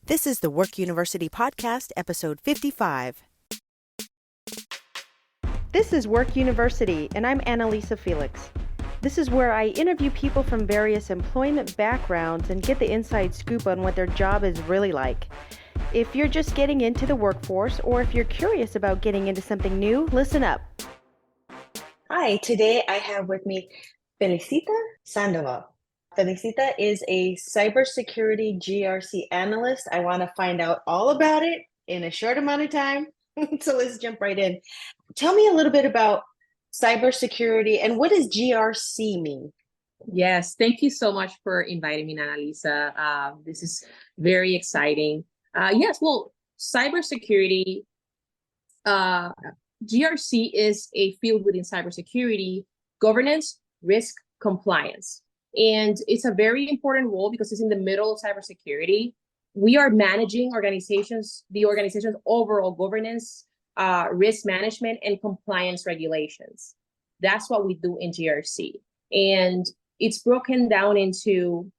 This is the Work University Podcast, episode 55. This is Work University, and I'm Annalisa Felix. This is where I interview people from various employment backgrounds and get the inside scoop on what their job is really like. If you're just getting into the workforce, or if you're curious about getting into something new, listen up. Hi, today I have with me Felicita Sandoval. Felicita is a Cyber Security GRC Analyst. I want to find out all about it in a short amount of time. So let's jump right in. Tell me a little bit about cybersecurity and what does GRC mean? Yes, thank you so much for inviting me, Annalisa. This is very exciting. Cybersecurity, GRC is a field within cybersecurity, governance, risk, compliance. And it's a very important role because it's in the middle of cybersecurity. We are managing the organization's overall governance, risk management, and compliance regulations. That's what we do in GRC. And it's broken down into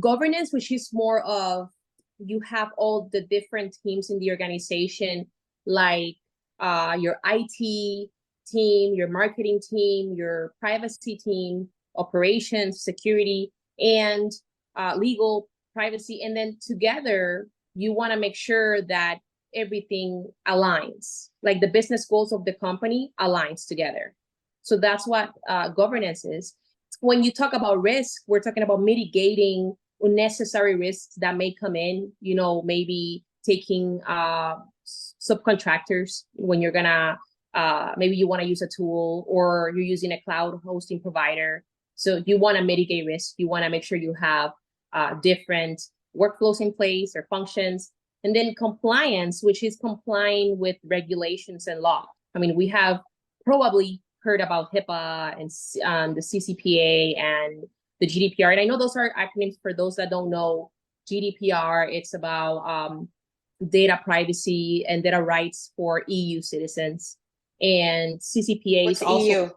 governance, which is more of you have all the different teams in the organization, like your IT team, your marketing team, your privacy team, operations, security, and legal, privacy. And then together, you want to make sure that everything aligns, like the business goals of the company aligns together. So that's what governance is. When you talk about risk, we're talking about mitigating unnecessary risks that may come in, maybe taking subcontractors when you're gonna, maybe you want to use a tool or you're using a cloud hosting provider. So you want to mitigate risk. You want to make sure you have different workflows in place or functions. And then compliance, which is complying with regulations and law. I mean, we have probably heard about HIPAA and the CCPA and the GDPR. And I know those are acronyms for those that don't know. GDPR, it's about data privacy and data rights for EU citizens. And CCPA What's is also EU?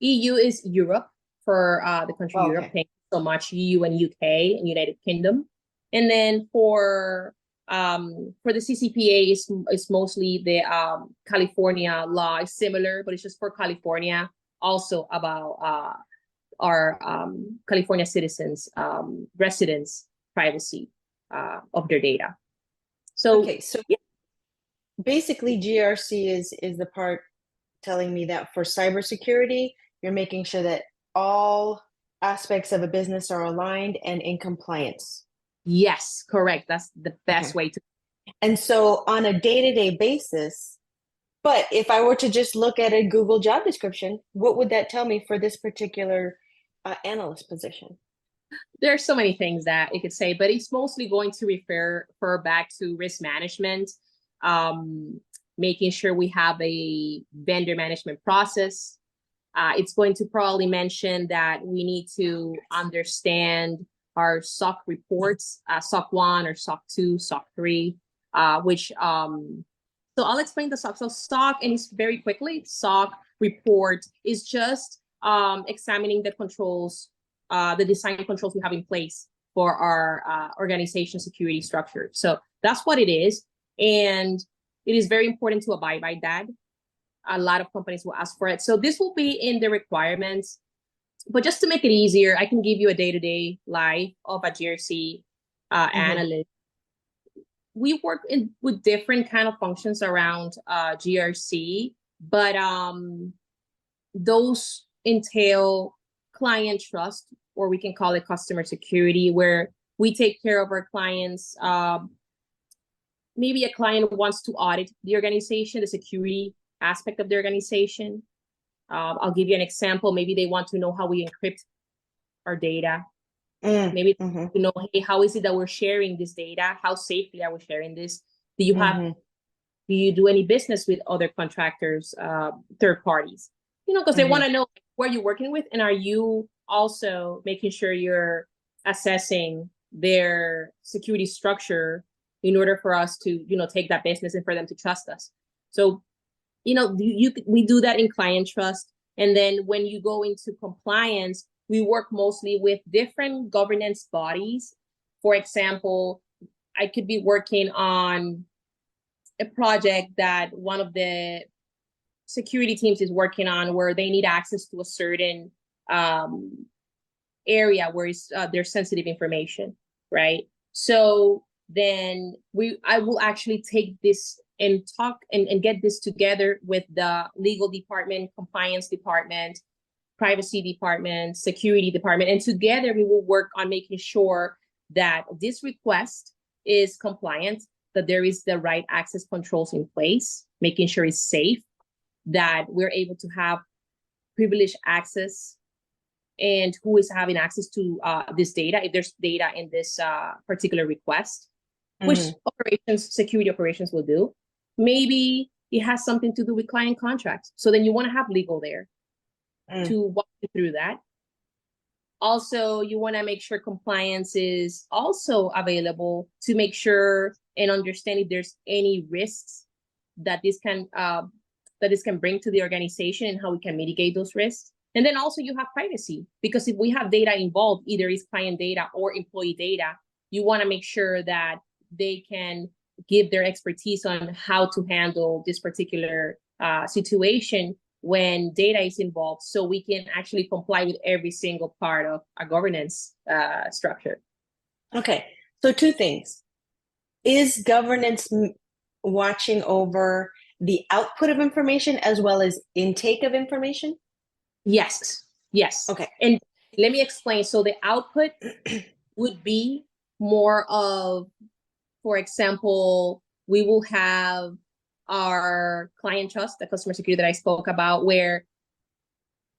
EU is Europe for the country Okay. Europe. Thank you so much, EU and UK and United Kingdom. And then for the CCPA is mostly the California law is similar, but it's just for California, also about our California citizens, residents' privacy of their data. So, Okay, so yeah. Basically GRC is the part telling me that for cybersecurity, you're making sure that all aspects of a business are aligned and in compliance. Yes, correct. That's the best way to. And so on a day-to-day basis, but if I were to just look at a Google job description, what would that tell me for this particular analyst position? There are so many things that it could say, but it's mostly going to refer back to risk management, making sure we have a vendor management process. It's going to probably mention that we need to understand our SOC reports, SOC 1 or SOC 2, SOC 3, so I'll explain the SOC. So SOC, and it's very quickly, SOC report is just examining the controls, the design controls we have in place for our organization security structure. So that's what it is. And it is very important to abide by that. A lot of companies will ask for it. So this will be in the requirements. But just to make it easier, I can give you a day-to-day life of a GRC analyst. We work with different kind of functions around GRC, but those entail client trust, or we can call it customer security, where we take care of our clients. Maybe a client wants to audit the organization, the security aspect of the organization. I'll give you an example. Maybe they want to know how we encrypt our data. Maybe to know, hey, how is it that we're sharing this data? How safely are we sharing this? Do you do any business with other contractors, third parties? Because they want to know where you're working with, and are you also making sure you're assessing their security structure in order for us to, take that business and for them to trust us. So, we do that in client trust. And then when you go into compliance, we work mostly with different governance bodies. For example, I could be working on a project that one of the security teams is working on where they need access to a certain area where there's sensitive information, right? So then I will actually take this and talk and get this together with the legal department, compliance department, privacy department, security department, and together we will work on making sure that this request is compliant, that there is the right access controls in place, making sure it's safe, that we're able to have privileged access, and who is having access to this data, if there's data in this particular request, which security operations will do. Maybe it has something to do with client contracts. So then you want to have legal there to walk you through that. Also, you want to make sure compliance is also available to make sure and understand if there's any risks that this can bring to the organization and how we can mitigate those risks. And then also you have privacy, because if we have data involved, either it's client data or employee data, you want to make sure that they can give their expertise on how to handle this particular situation when data is involved, so we can actually comply with every single part of a governance structure. Okay, so two things. Is governance watching over the output of information as well as intake of information? Yes. Okay. And let me explain. So the output would be more of, for example, we will have our client trust, the customer security that I spoke about, where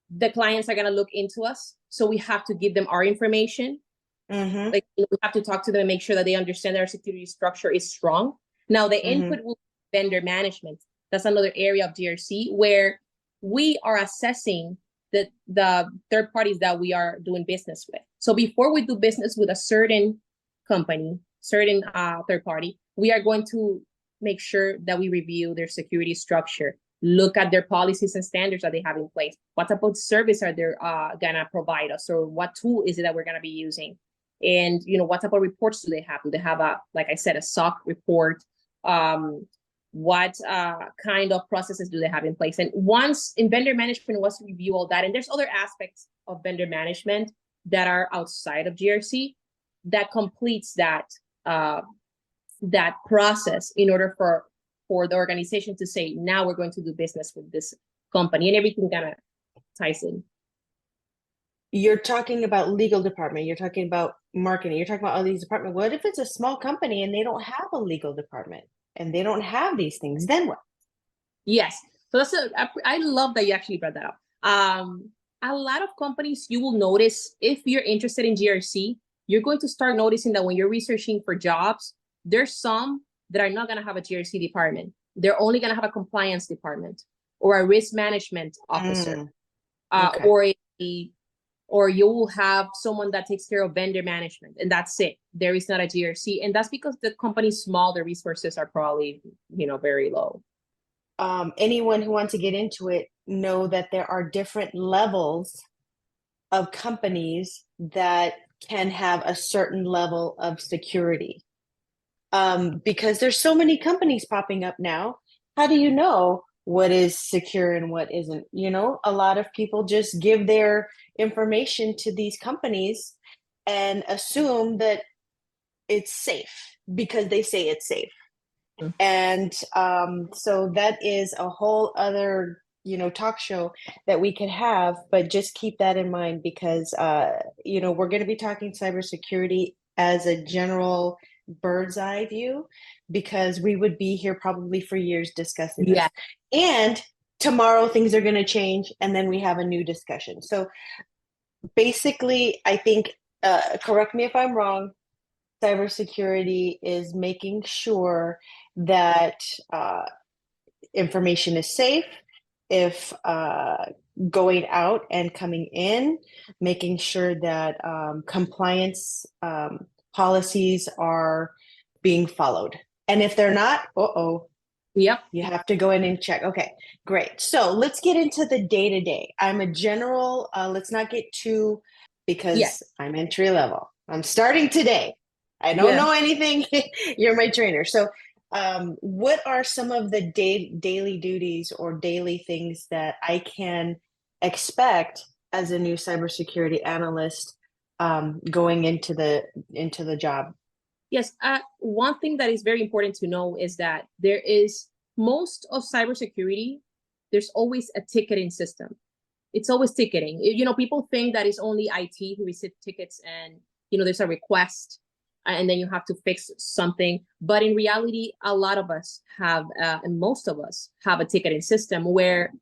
the clients are going to look into us. So we have to give them our information. Like, we have to talk to them and make sure that they understand that our security structure is strong. Now, the input will be vendor management. That's another area of GRC where we are assessing the third parties that we are doing business with. So before we do business with a certain company, certain third party, we are going to make sure that we review their security structure, look at their policies and standards that they have in place. What type of service are they gonna provide us, or what tool is it that we're gonna be using? And what type of reports do they have? Do they have like I said, a SOC report? What kind of processes do they have in place? And once in vendor management, once we review all that, and there's other aspects of vendor management that are outside of GRC that completes that process in order for the organization to say, now we're going to do business with this company, and everything kind of ties in. You're talking about legal department, you're talking about marketing, you're talking about all these departments. What if it's a small company and they don't have a legal department and they don't have these things? Then what? Yes. So I love that you actually brought that up. A lot of companies, you will notice, if you're interested in GRC, you're going to start noticing that when you're researching for jobs, there's some that are not going to have a GRC department. They're only going to have a compliance department or a risk management officer, or you will have someone that takes care of vendor management, and that's it. There is not a GRC, and that's because the company's small, the resources are probably very low. Anyone who wants to get into it know that there are different levels of companies that can have a certain level of security. Because there's so many companies popping up now. How do you know what is secure and what isn't? A lot of people just give their information to these companies and assume that it's safe because they say it's safe. And so that is a whole other talk show that we could have, but just keep that in mind, because we're going to be talking cybersecurity as a general bird's eye view, because we would be here probably for years discussing this. And tomorrow things are going to change, and then we have a new discussion. So basically, I think, correct me if I'm wrong, cybersecurity is making sure that information is safe, if going out and coming in, making sure that compliance policies are being followed. And if they're not, you have to go in and check. Okay, great. So let's get into the day-to-day. I'm a general, let's not get too, because I'm entry level. I'm starting today. I don't know anything. You're my trainer. So what are some of the daily duties or daily things that I can expect as a new cybersecurity analyst going into the job? Yes, one thing that is very important to know is that there is most of cybersecurity, there's always a ticketing system. It's always ticketing. You know, people think that it's only IT who receive tickets and, you know, there's a request and then you have to fix something. But in reality, a lot of us have, and most of us have a ticketing system where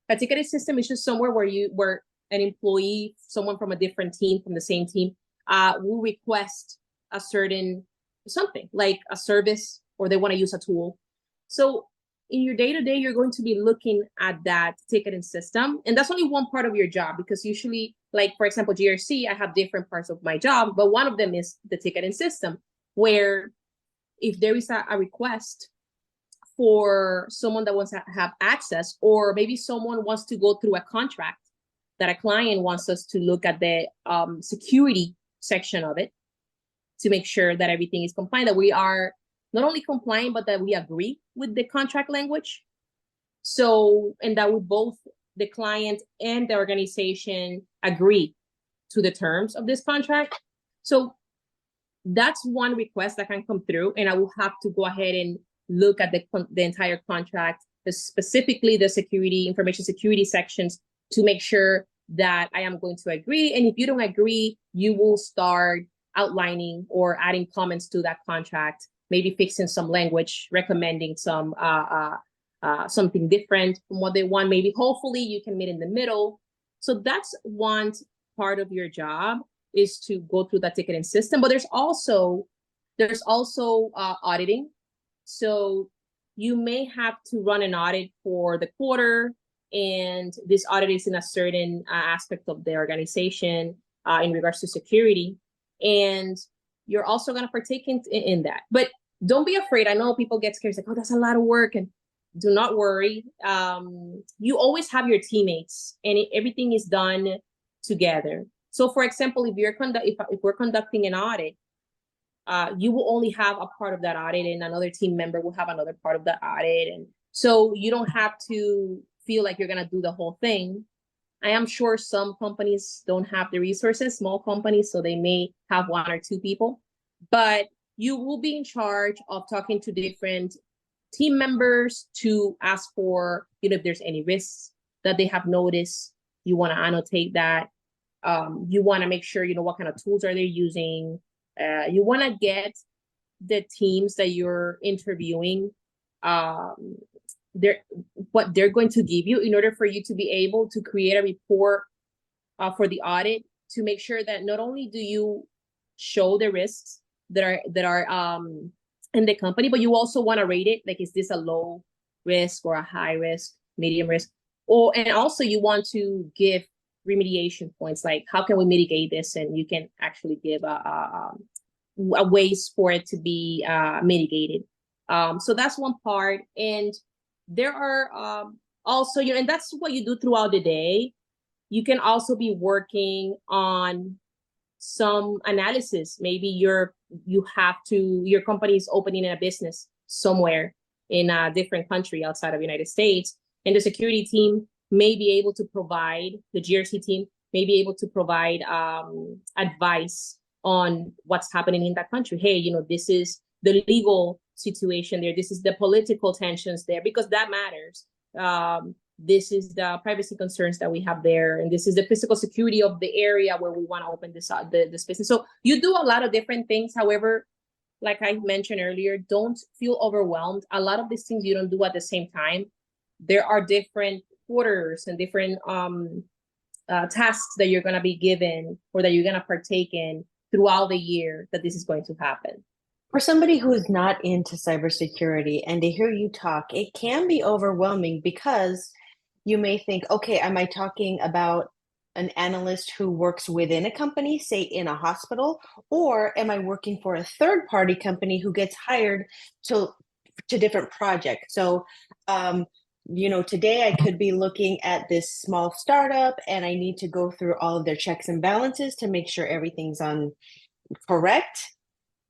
a ticketing system is just somewhere where an employee, someone from a different team, from the same team, will request a certain something like a service or they want to use a tool. So in your day-to-day, you're going to be looking at that ticketing system. And that's only one part of your job because usually, like, for example, GRC, I have different parts of my job, but one of them is the ticketing system, where if there is a request for someone that wants to have access, or maybe someone wants to go through a contract that a client wants us to look at the security section of it, to make sure that everything is compliant, that we are not only compliant, but that we agree with the contract language. So, and that we both, the client and the organization, agree to the terms of this contract. So that's one request that can come through, and I will have to go ahead and look at the entire contract, specifically the security, information security sections, to make sure that I am going to agree. And if you don't agree, you will start outlining or adding comments to that contract, maybe fixing some language, recommending some something different from what they want. Maybe hopefully you can meet in the middle. So that's one part of your job, is to go through that ticketing system. But there's also auditing. So you may have to run an audit for the quarter, and this audit is in a certain aspect of the organization in regards to security. And you're also going to partake in that. But don't be afraid. I know people get scared. It's like, oh, that's a lot of work. And do not worry. You always have your teammates, and everything is done together. So, for example, if we're conducting an audit, you will only have a part of that audit, and another team member will have another part of the audit. And so you don't have to feel like you're going to do the whole thing. I am sure some companies don't have the resources, small companies, so they may have one or two people, but you will be in charge of talking to different team members to ask for, you know, if there's any risks that they have noticed. You want to annotate that. You want to make sure, you know, what kind of tools are they using. You want to get the teams that you're interviewing, what they're going to give you in order for you to be able to create a report for the audit, to make sure that not only do you show the risks that are in the company, but you also want to rate it. Like, is this a low risk or a high risk, medium risk? And also you want to give remediation points, like how can we mitigate this? And you can actually give a ways for it to be mitigated. So that's one part. And there are also, you know, and that's what you do throughout the day. You can also be working on some analysis. Maybe your company is opening a business somewhere in a different country outside of the United States, and the security team may be able to provide, the GRC team may be able to provide advice on what's happening in that country. Hey, you know, this is the legal situation there. This is the political tensions there, because that matters. This is the privacy concerns that we have there, and this is the physical security of the area where we want to open this business. So you do a lot of different things. However, like I mentioned earlier, don't feel overwhelmed. A lot of these things you don't do at the same time. There are different quarters and different tasks that you're going to be given, or that you're going to partake in throughout the year, that this is going to happen. For somebody who is not into cybersecurity and to hear you talk, it can be overwhelming, because you may think, okay, am I talking about an analyst who works within a company, say in a hospital, or am I working for a third-party company who gets hired to different projects? So, you know, today I could be looking at this small startup, and I need to go through all of their checks and balances to make sure everything's on correct.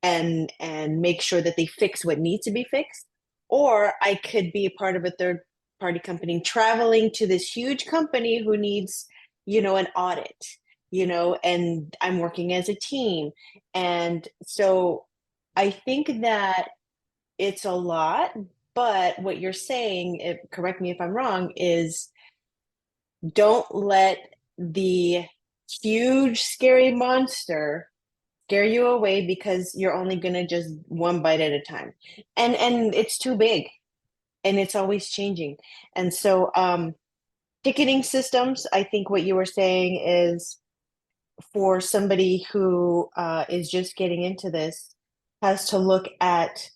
and make sure that they fix what needs to be fixed. Or I could be a part of a third party company traveling to this huge company who needs, an audit, and I'm working as a team. And so I think that it's a lot, but what you're saying, correct me if I'm wrong, is don't let the huge scary monster scare you away because you're only going to just one bite at a time. And it's too big and it's always changing. And so ticketing systems, I think what you were saying is for somebody who is just getting into this, has to look at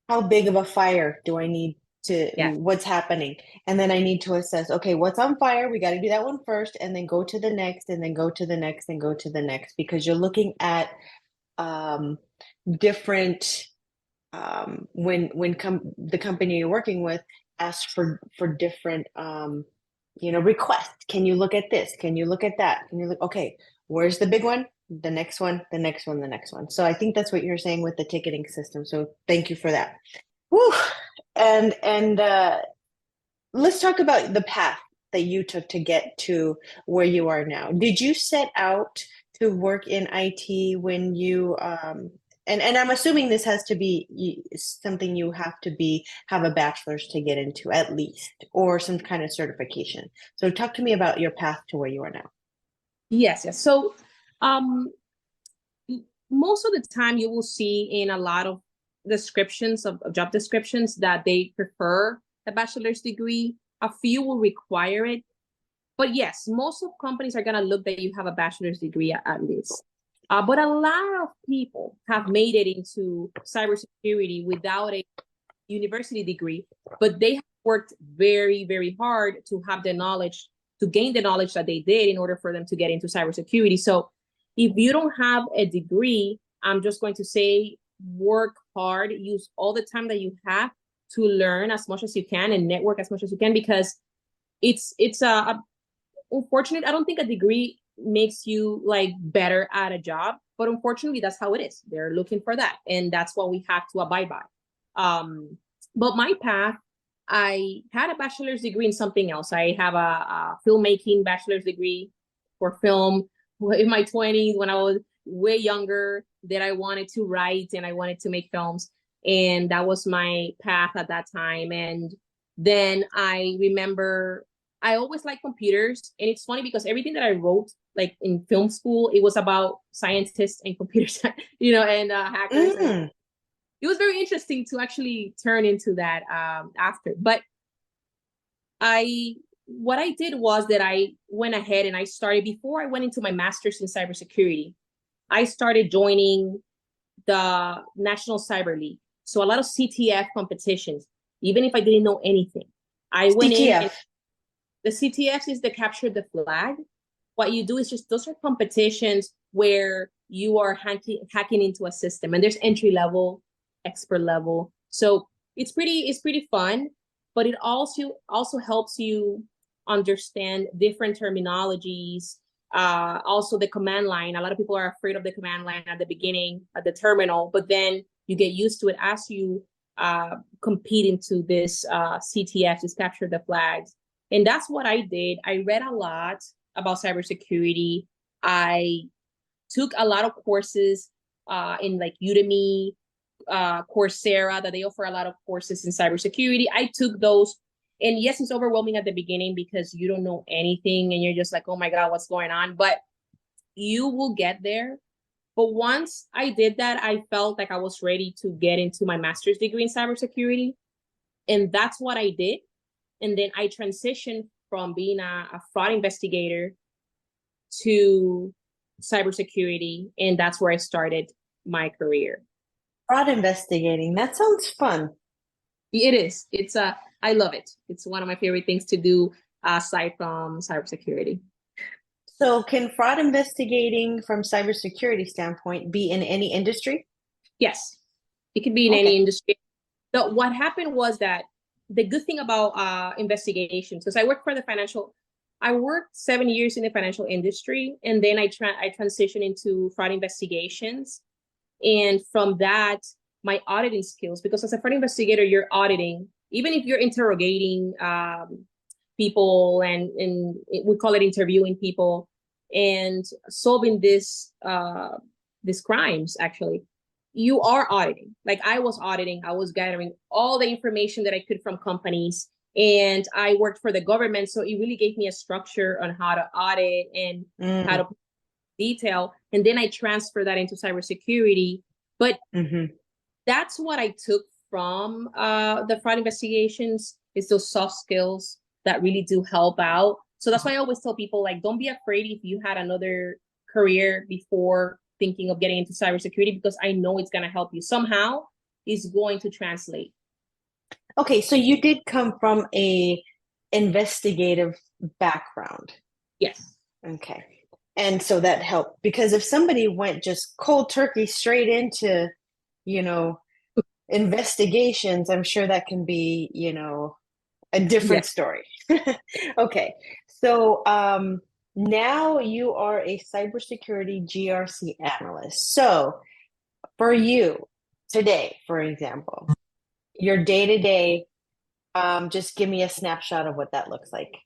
how big of a fire do I need to, what's happening? And then I need to assess, okay, what's on fire? We got to do that one first, and then go to the next, and then go to the next, and go to the next, because you're looking at different, the company you're working with asks for different, requests. Can you look at this? Can you look at that? Can you look, okay, where's the big one? The next one, the next one, the next one. So I think that's what you're saying with the ticketing system. So thank you for that. Whew. And let's talk about the path that you took to get to where you are now. Did you set out to work in IT when you and I'm assuming this has to be something you have to have a bachelor's to get into at least, or some kind of certification. So talk to me about your path to where you are now. Yes. So most of the time you will see in a lot of descriptions of job descriptions that they prefer a bachelor's degree. A few will require it. But yes, most of companies are going to look that you have a bachelor's degree at least. But a lot of people have made it into cybersecurity without a university degree, but they have worked very, very hard to have the knowledge, to gain the knowledge that they did in order for them to get into cybersecurity. So if you don't have a degree, I'm just going to say, work hard, use all the time that you have to learn as much as you can and network as much as you can, because it's unfortunate. I don't think a degree makes you like better at a job, but unfortunately that's how it is. They're looking for that, and that's what we have to abide by. But my path, I had a bachelor's degree in something else. I have a filmmaking bachelor's degree for film in my 20s, when I was way younger, that I wanted to write and I wanted to make films. And that was my path at that time. And then I remember I always liked computers. And it's funny because everything that I wrote, like in film school, it was about scientists and computers, and hackers. And it was very interesting to actually turn into that after. But what I did was that I went ahead and I started, before I went into my master's in cybersecurity, I started joining the National Cyber League. So a lot of CTF competitions, even if I didn't know anything. I went in, and the CTF is the capture the flag. What you do is just, those are competitions where you are hacking into a system, and there's entry level, expert level. So it's pretty fun, but it also helps you understand different terminologies. Also the command line. A lot of people are afraid of the command line at the beginning, at the terminal, but then you get used to it as you compete into this CTF, this capture the flags. And that's what I did. I read a lot about cybersecurity. I took a lot of courses in like Udemy, Coursera, that they offer a lot of courses in cybersecurity. I took those. And yes, it's overwhelming at the beginning because you don't know anything and you're just like, oh my God, what's going on? But you will get there. But once I did that, I felt like I was ready to get into my master's degree in cybersecurity. And that's what I did. And then I transitioned from being a fraud investigator to cybersecurity. And that's where I started my career. Fraud investigating, that sounds fun. It is. I love it. It's one of my favorite things to do aside from cybersecurity. So can fraud investigating from cybersecurity standpoint be in any industry? Yes, it could be in any industry. But what happened was that the good thing about investigations, because I worked 7 years in the financial industry, and then I transitioned into fraud investigations. And from that, my auditing skills, because as a fraud investigator, you're auditing, even if you're interrogating people and we call it interviewing people and solving these crimes, actually, you are auditing. Like I was auditing, I was gathering all the information that I could from companies, and I worked for the government. So it really gave me a structure on how to audit and how to detail. And then I transfer that into cybersecurity. But that's what I took from the fraud investigations, is those soft skills that really do help out. So that's why I always tell people, like, don't be afraid if you had another career before thinking of getting into cybersecurity, because I know it's going to help you somehow. Is going to translate. Okay, so you did come from a investigative background. Yes. Okay. And so that helped, because if somebody went just cold turkey straight into, investigations, I'm sure that can be, a different story. Okay. So now you are a cybersecurity GRC analyst. So for you today, for example, your day-to-day, just give me a snapshot of what that looks like.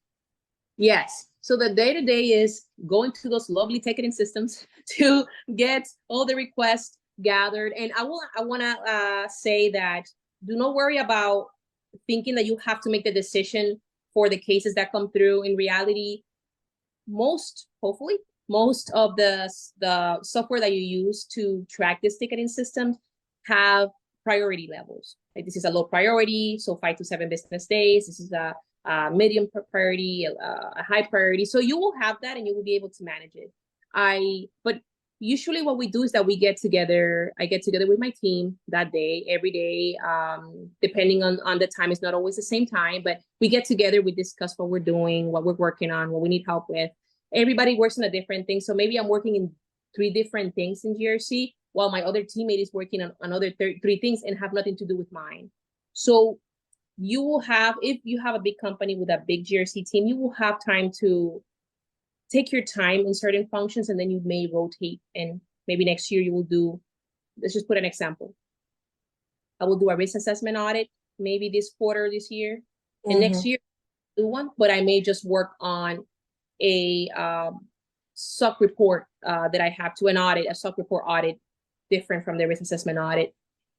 Yes. So the day-to-day is going to those lovely ticketing systems to get all the requests gathered. And I want to say that do not worry about thinking that you have to make the decision for the cases that come through. In reality, hopefully, most of the software that you use to track this ticketing systems have priority levels. Like this is a low priority, so 5 to 7 business days. This is a medium priority, a high priority. So you will have that and you will be able to manage it. But usually what we do is that we get together. I get together with my team that day, every day, depending on the time. It's not always the same time, but we get together, we discuss what we're doing, what we're working on, what we need help with. Everybody works on a different thing. So maybe I'm working in 3 different things in GRC, while my other teammate is working on another 3 things and have nothing to do with mine. So you will have, if you have a big company with a big GRC team, you will have time to take your time in certain functions, and then you may rotate. And maybe next year you will do, let's just put an example. I will do a risk assessment audit, maybe this quarter, this year. And next year, I'll do one, but I may just work on a SOC report that I have to an audit, a SOC report audit, different from the risk assessment audit.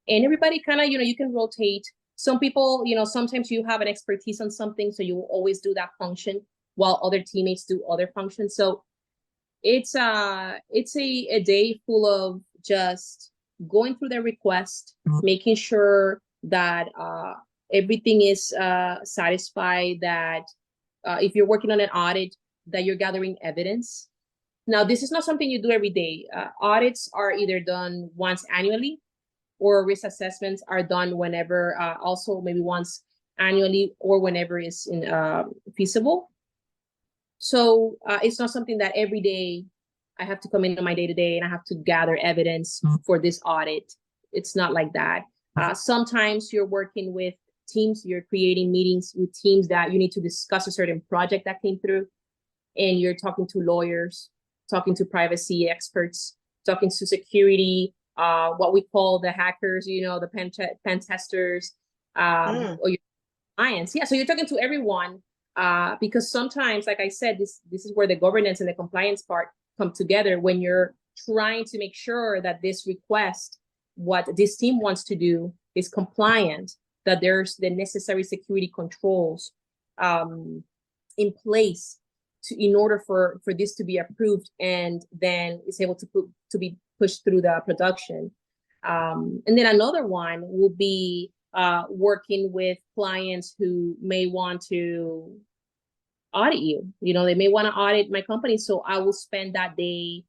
And everybody kind of, you can rotate. Some people, sometimes you have an expertise on something, so you will always do that function while other teammates do other functions. So it's a day full of just going through the request, making sure that everything is satisfied, that if you're working on an audit, that you're gathering evidence. Now, this is not something you do every day. Audits are either done once annually, or risk assessments are done whenever, also maybe once annually, or whenever it's feasible. So it's not something that every day I have to come into my day-to-day and I have to gather evidence for this audit. It's not like that. Sometimes you're working with teams, you're creating meetings with teams that you need to discuss a certain project that came through, and you're talking to lawyers, talking to privacy experts, talking to security, what we call the hackers, the pen testers, or your clients. Yeah, so you're talking to everyone, because sometimes, like I said, this is where the governance and the compliance part come together, when you're trying to make sure that this request, what this team wants to do, is compliant, that there's the necessary security controls in place in order for this to be approved, and then it's able to be pushed through the production. And then another one will be working with clients who may want to audit you. They may want to audit my company, so I will spend that day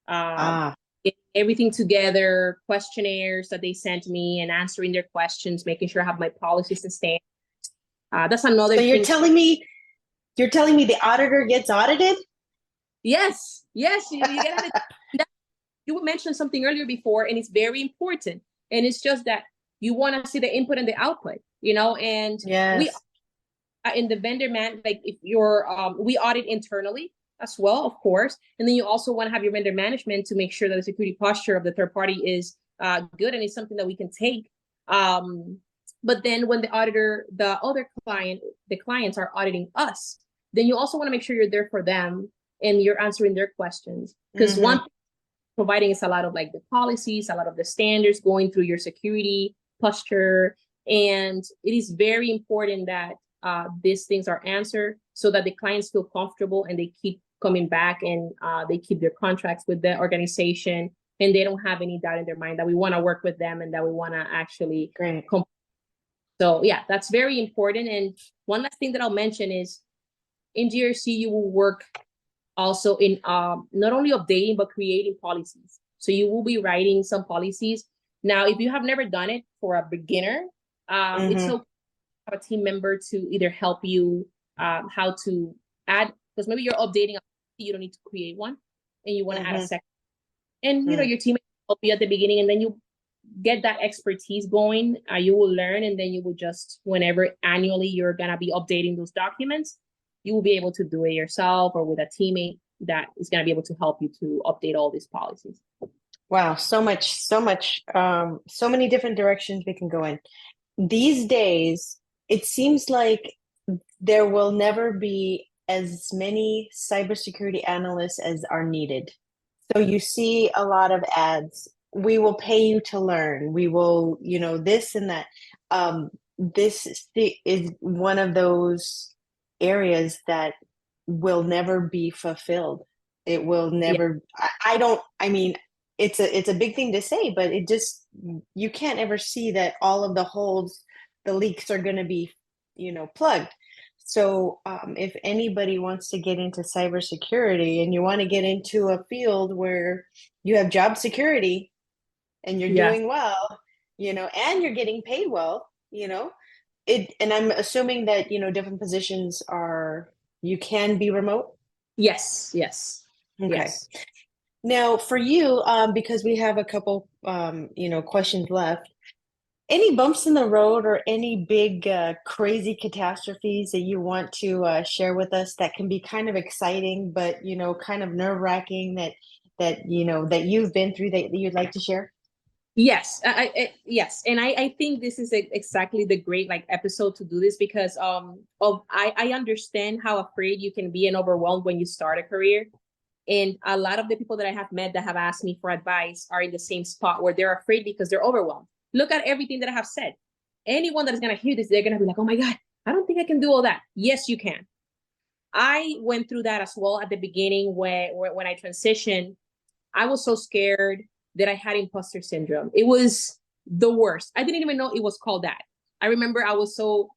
getting everything together, questionnaires that they sent me, and answering their questions, making sure I have my policies and standards. That's another. So you're telling me the auditor gets audited? Yes. You get it. You mentioned something earlier before, and it's very important. And it's just that you want to see the input and the output, and yes. We in the vendor like if you're, we audit internally as well, of course. And then you also want to have your vendor management to make sure that the security posture of the third party is good, and it's something that we can take. But then when the clients are auditing us, then you also want to make sure you're there for them and you're answering their questions. Because one thing providing is a lot of like the policies, a lot of the standards, going through your security posture. And it is very important that these things are answered so that the clients feel comfortable and they keep coming back, and they keep their contracts with the organization, and they don't have any doubt in their mind that we want to work with them and that we want to actually So yeah, that's very important. And one last thing that I'll mention is in GRC, you will work also in not only updating, but creating policies. So you will be writing some policies. Now, if you have never done it for a beginner, it's okay to have a team member to either help you how to add, because maybe you're updating, you don't need to create one, and you want to add a second. And, you know, your team will help you at the beginning, and then you get that expertise going. You will learn, and then you will just, whenever annually you're going to be updating those documents, you will be able to do it yourself or with a teammate that is going to be able to help you to update all these policies. Wow, so many different directions we can go in. These days, it seems like there will never be as many cybersecurity analysts as are needed. So you see a lot of ads. We will pay you to learn. We will, you know, this and that. This is one of those areas that will never be fulfilled. It will never. I mean, it's a big thing to say, but it just, you can't ever see that all of the holes, the leaks are going to be, you know, plugged. So if anybody wants to get into cybersecurity and you want to get into a field where you have job security and you're doing well, you know, and you're getting paid well, you know, and I'm assuming that, you know, different positions you can be remote. Yes. Okay. Yes. Now for you, because we have a couple, you know, questions left, any bumps in the road or any big crazy catastrophes that you want to share with us that can be kind of exciting, but, you know, kind of nerve-wracking that you know that you've been through that you'd like to share? Yes, yes, and I think this is exactly the great like episode to do this, because I understand how afraid you can be and overwhelmed when you start a career. And a lot of the people that I have met that have asked me for advice are in the same spot where they're afraid because they're overwhelmed. Look at everything that I have said. Anyone that is going to hear this, they're going to be like, oh my God, I don't think I can do all that. Yes, you can. I went through that as well at the beginning when I transitioned. I was so scared that I had imposter syndrome. It was the worst. I didn't even know it was called that. I remember I was so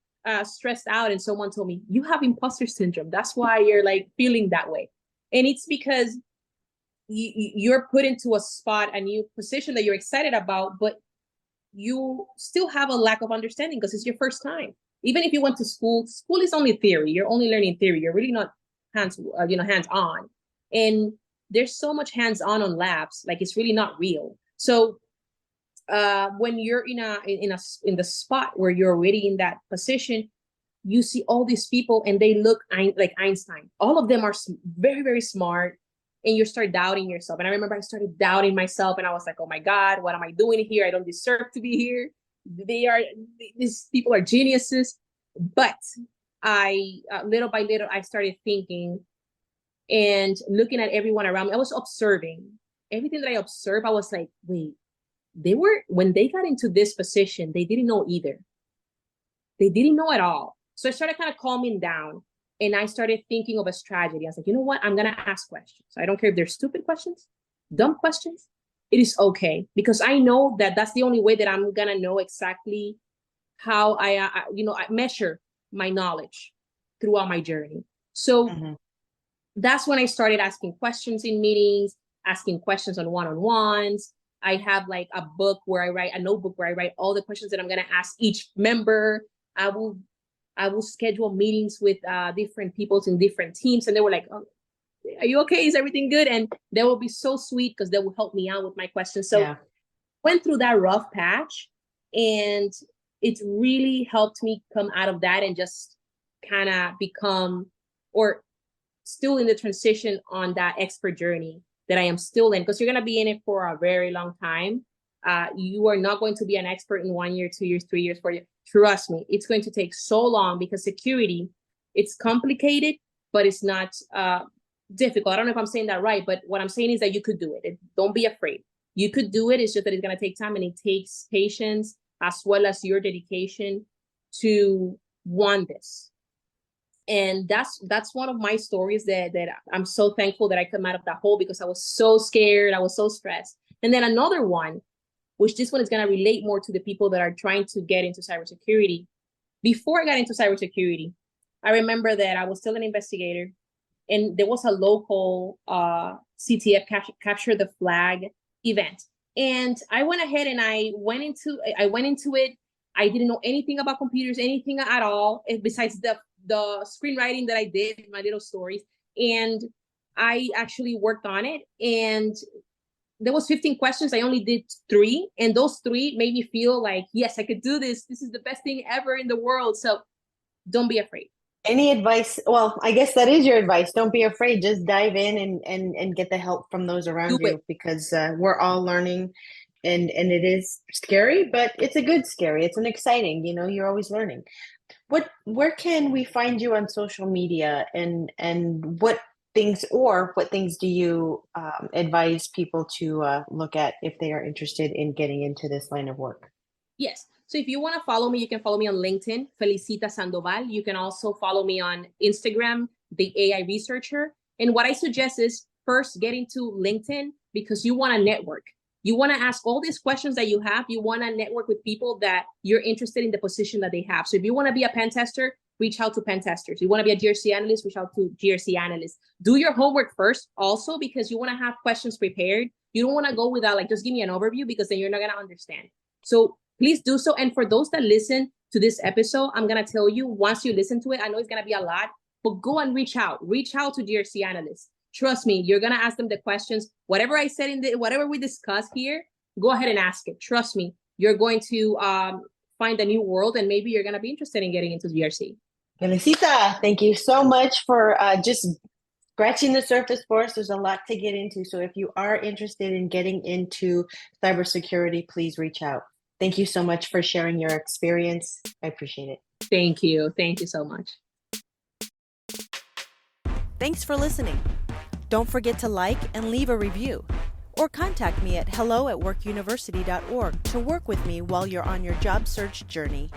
stressed out, and someone told me, you have imposter syndrome. That's why you're like feeling that way. And it's because you're put into a spot, a new position that you're excited about, but you still have a lack of understanding because it's your first time. Even if you went to school is only theory. You're only learning theory. You're really not hands-on. And there's so much hands-on labs, like it's really not real. So when you're in the spot where you're already in that position, you see all these people and they look like Einstein. All of them are very, very smart, and you start doubting yourself. And I remember I started doubting myself, and I was like, oh my God, what am I doing here? I don't deserve to be here. These people are geniuses. But I, little by little, I started thinking and looking at everyone around me. I was observing everything that I observed. I was like, wait, when they got into this position, they didn't know either. They didn't know at all. So I started kind of calming down, and I started thinking of a strategy. I was like, you know what? I'm going to ask questions. I don't care if they're stupid questions, dumb questions. It is okay, because I know that that's the only way that I'm going to know exactly how I measure my knowledge throughout my journey. So that's when I started asking questions in meetings, asking questions on one-on-ones. I have like a notebook where I write all the questions that I'm going to ask each member. I will schedule meetings with different people in different teams, and they were like, oh, are you okay? Is everything good? And they will be so sweet because they will help me out with my questions. So went through that rough patch, and it really helped me come out of that and just kind of become, or still in the transition on that expert journey that I am still in, because you're going to be in it for a very long time. You are not going to be an expert in 1 year, 2 years, 3 years, 4 years. Trust me, it's going to take so long because security, it's complicated, but it's not difficult. I don't know if I'm saying that right, but what I'm saying is that you could do it. Don't be afraid. You could do it. It's just that it's going to take time, and it takes patience as well as your dedication to want this. And that's one of my stories that I'm so thankful that I come out of that hole, because I was so scared. I was so stressed. And then another one, which this one is going to relate more to the people that are trying to get into cybersecurity. Before I got into cybersecurity, I remember that I was still an investigator, and there was a local CTF capture the flag event. And I went ahead and I went into it. I didn't know anything about computers, anything at all, besides the screenwriting that I did, my little stories. And I actually worked on it. And there was 15 questions. I only did 3. And those 3 made me feel like, yes, I could do this. This is the best thing ever in the world. So don't be afraid. Any advice? Well, I guess that is your advice. Don't be afraid. Just dive in and get the help from those around you, because we're all learning, and it is scary, but it's a good scary. It's an exciting, you're always learning. Where can we find you on social media, and what things do you advise people to look at if they are interested in getting into this line of work? Yes. So if you want to follow me, you can follow me on LinkedIn, Felicita Sandoval. You can also follow me on Instagram, The AI Researcher. And what I suggest is first get into LinkedIn, because you want to network. You want to ask all these questions that you have. You want to network with people that you're interested in the position that they have. So if you want to be a pen tester, reach out to pen testers. You want to be a GRC analyst, reach out to GRC analysts. Do your homework first also, because you want to have questions prepared. You don't want to go without just give me an overview, because then you're not going to understand. So please do so. And for those that listen to this episode, I'm going to tell you, once you listen to it, I know it's going to be a lot, but go and reach out to GRC analysts. Trust me, you're going to ask them the questions. Whatever I said whatever we discuss here, go ahead and ask it. Trust me, you're going to find a new world, and maybe you're going to be interested in getting into GRC. Felicita, thank you so much for just scratching the surface for us. There's a lot to get into. So if you are interested in getting into cybersecurity, please reach out. Thank you so much for sharing your experience. I appreciate it. Thank you. Thank you so much. Thanks for listening. Don't forget to like and leave a review, or contact me at hello@workuniversity.org to work with me while you're on your job search journey.